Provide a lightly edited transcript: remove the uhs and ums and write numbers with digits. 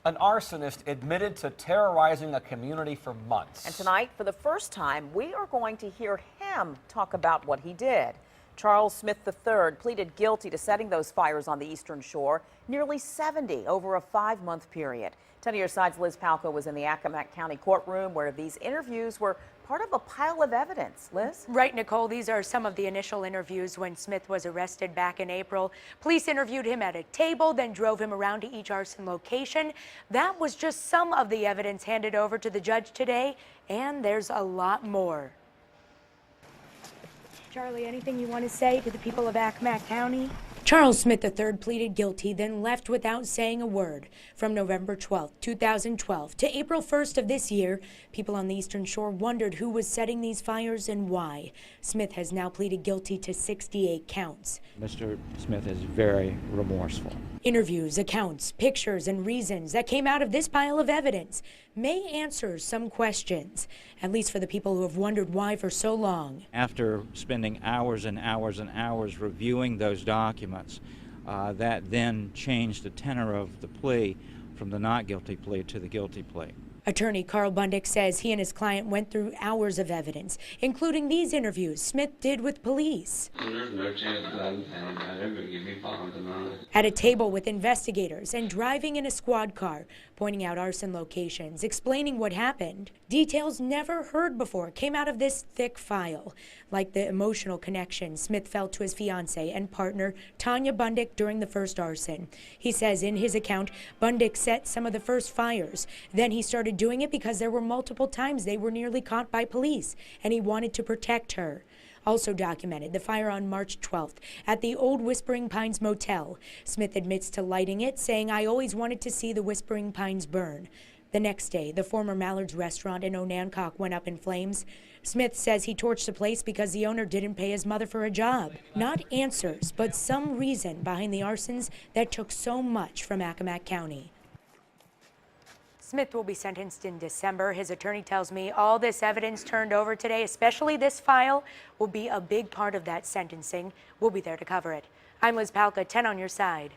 An arsonist admitted to terrorizing a community for months. And tonight, for the first time, we are going to hear him talk about what he did. Charles Smith III pleaded guilty to setting those fires on the Eastern Shore, nearly 70 over a 5-month period. 10 on your side's Liz Palka was in the Accomack County courtroom where these interviews were part of a pile of evidence. Liz? Right, Nicole. These are some of the initial interviews when Smith was arrested back in April. Police interviewed him at a table, then drove him around to each arson location. That was just some of the evidence handed over to the judge today, and there's a lot more. Charlie, anything you want to say to the people of Accomack County? Charles Smith III pleaded guilty, then left without saying a word. From November 12, 2012 to April 1st of this year, people on the Eastern Shore wondered who was setting these fires and why. Smith has now pleaded guilty to 68 counts. Mr. Smith is very remorseful. Interviews, accounts, pictures, and reasons that came out of this pile of evidence may answer some questions, at least for the people who have wondered why for so long. After spending hours and hours and hours reviewing those documents, that then changed the tenor of the plea from the not guilty plea to the guilty plea. Attorney Carl Bundick says he and his client went through hours of evidence, including these interviews Smith did with police. There's no chance that I'm saying that. They're going to give me bombs tonight. At a table with investigators and driving in a squad car, pointing out arson locations, explaining what happened. Details never heard before came out of this thick file, like the emotional connection Smith felt to his fiancée and partner, Tanya Bundick, during the first arson. He says in his account, Bundick set some of the first fires. Then he started doing it because there were multiple times they were nearly caught by police, and he wanted to protect her. Also documented the fire on March 12th at the old Whispering Pines Motel. Smith admits to lighting it, saying, "I always wanted to see the Whispering Pines burn." The next day, the former Mallard's restaurant in Onancock went up in flames. Smith says he torched the place because the owner didn't pay his mother for a job. Not answers, but some reason behind the arsons that took so much from Accomack County. Smith will be sentenced in December. His attorney tells me all this evidence turned over today, especially this file, will be a big part of that sentencing. We'll be there to cover it. I'm Liz Palka, 10 on your side.